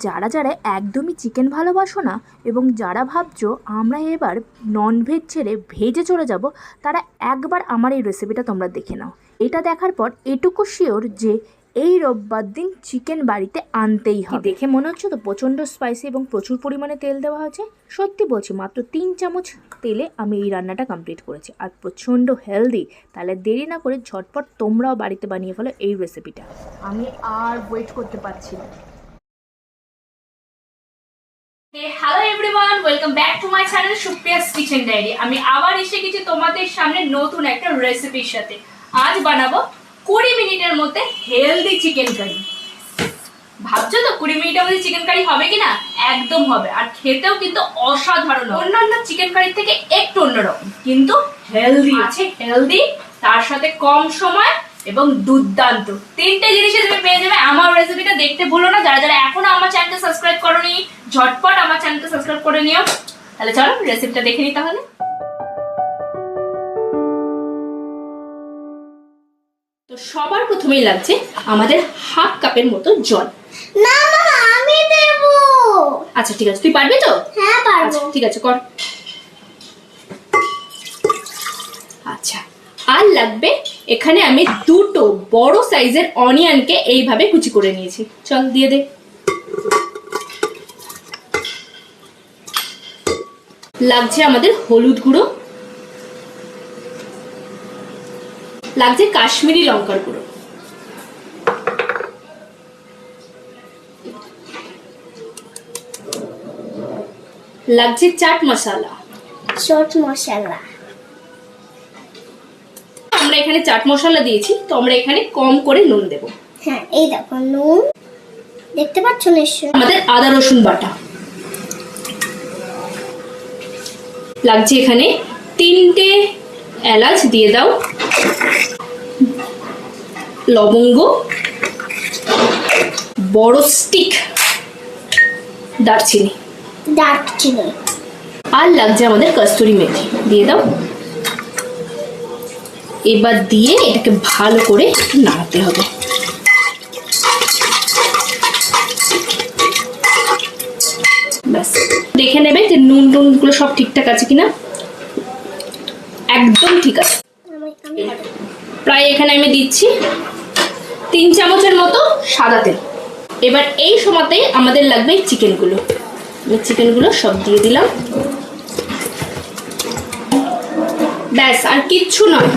যারা যারা একদমই চিকেন ভালোবাসো না এবং যারা ভাবছো আমরা এবার ননভেজ ছেড়ে ভেজে চলে যাব, তারা একবার আমার এই রেসিপিটা তোমরা দেখে নাও। এটা দেখার পর এটুকু শিওর যে এই রোববার দিন চিকেন বাড়িতে আনতেই হবে। দেখে মনে হচ্ছে তো প্রচণ্ড স্পাইসি এবং প্রচুর পরিমাণে তেল দেওয়া হয়েছে। সত্যি বলছি, মাত্র 3 চামচ তেলে আমি এই রান্নাটা কমপ্লিট করেছি, আর প্রচণ্ড হেলদি। তাহলে দেরি না করে ঝটপট তোমরাও বাড়িতে বানিয়ে ফেলো এই রেসিপিটা। আমি আর ওয়েট করতে পারছি না। Hello everyone, welcome back to my channel Supriya's kitchen diary. আমি আবার এসে গেছি তোমাদের সামনে নতুন একটা রেসিপির সাথে। আজ বানাবো 20 মিনিটের মধ্যে হেলদি চিকেন কারি। ভাবছো তো 20 মিনিটের মধ্যে চিকেন কারি হবে কিনা? একদম হবে, আর খেতেও কিন্তু অসাধারণ। অন্যান্য চিকেন কারির থেকে একটু অন্যরকম, কিন্তু হেলদি আছে। হেলদি, তার সাথে কম সময় এবং দুর্দান্ত, তিনটে জিনিসে তুমি পেয়ে যাবে। আমার রেসিপিটা দেখতে ভুলো না। যারা যারা এখনো আমার চ্যানেলটা সাবস্ক্রাইব করোনি, ঝটপট আমার চ্যানেলটা সাবস্ক্রাইব করে নিও। তাহলে চলো রেসিপিটা দেখে নিই। তাহলে তো সবার প্রথমেই লাগছে আমাদের হাফ কাপের মতো জল। না মা, আমি দেব। আচ্ছা ঠিক আছে, তুই পারবি তো? হ্যাঁ পারবো। আচ্ছা ঠিক আছে, কর। আচ্ছা, আর লাগবে এখানে আমি দুটো বড় সাইজের অনিয়নকে এইভাবে কুচি করে নিয়েছি। চল দিয়ে দে। লাগছে আমাদের হলুদ গুঁড়ো, লাগছে কাশ্মীরি লঙ্কার গুঁড়ো, লাগছে চাট মশলা। চাট মশলা আমরা এখানে চাট মশলা দিয়েছি, তো আমরা এখানে কম করে নুন দেব। হ্যাঁ, এই দেখো নুন, দেখতে পাচ্ছ নিশ্চয়। আমাদের আদা রসুন বাটা লাগছে, এখানে 3টে এলাচ দিয়ে দাও, লবঙ্গ, বড় স্টিক দারচিনি, আর লাগছে আমাদের কস্তুরি মেথি দিয়ে দাও। এবার দিয়ে এটাকে ভালো করে নাড়াতে হবে। ব্যাস, দেখে নেবে যে নুন গুলো সব ঠিকঠাক আছে কিনা। একদম ঠিক আছে। প্রায় এখানে আমি দিচ্ছি 3 চামচের মতো সাদা তেল। এবার এই সময়তেই আমাদের লাগবে চিকেনগুলো। চিকেনগুলো সব দিয়ে দিলাম। ব্যাস, আর কিচ্ছু নয়।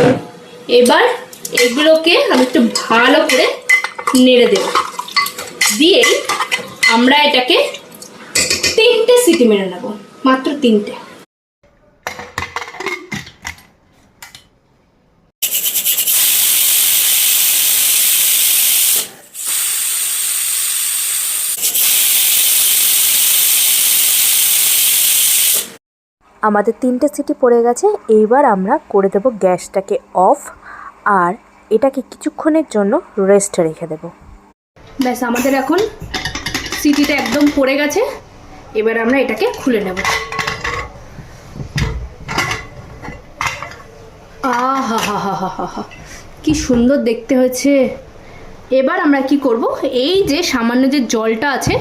এবার এগুলোকে আমি একটু ভালো করে নেড়ে দেব। দিয়েই আমরা এটাকে 3টে সিটি মেরে নেব, মাত্র 3টে। আমাদের 3টে সিটি পড়ে গেছে। এইবার আমরা করে দেব গ্যাসটাকে অফ, আর এটাকে কিছুক্ষণের জন্য রেস্টে রেখে দেব। ব্যাস, আমাদের এখন সিটিটা একদম পড়ে গেছে। এবার আমরা এটাকে খুলে নেব। আহা হা হা হা হা হা, কি সুন্দর দেখতে হয়েছে। এবার আমরা কি করব, এই যে সামান্য যে জলটা আছে,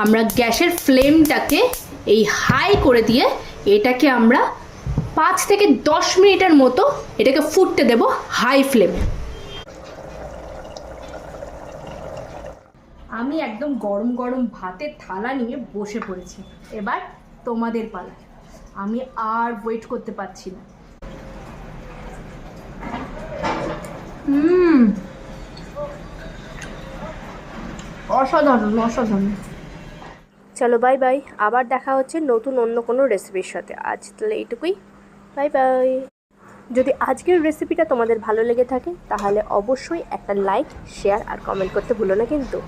আমরা গ্যাসের ফ্লেমটাকে এই হাই করে দিয়ে এটাকে আমরা 5 থেকে 10 মিনিটের মতো এটাকে ফুটতে দেব হাই ফ্লেমে। আমি একদম গরম গরম ভাতের থালা নিয়ে বসে পড়েছি। এবার তোমাদের পালা। আমি আর ওয়েট করতে পারছি না। অসাধারণ অসাধারণ। চলো বাই বাই, আবার দেখা হচ্ছে নতুন অন্য কোনো রেসিপির সাথে। আজ তাহলে এইটুকুই, বাই বাই। যদি আজকের রেসিপিটা তোমাদের ভালো লেগে থাকে তাহলে অবশ্যই একটা লাইক, শেয়ার আর কমেন্ট করতে ভুলো না কিন্তু।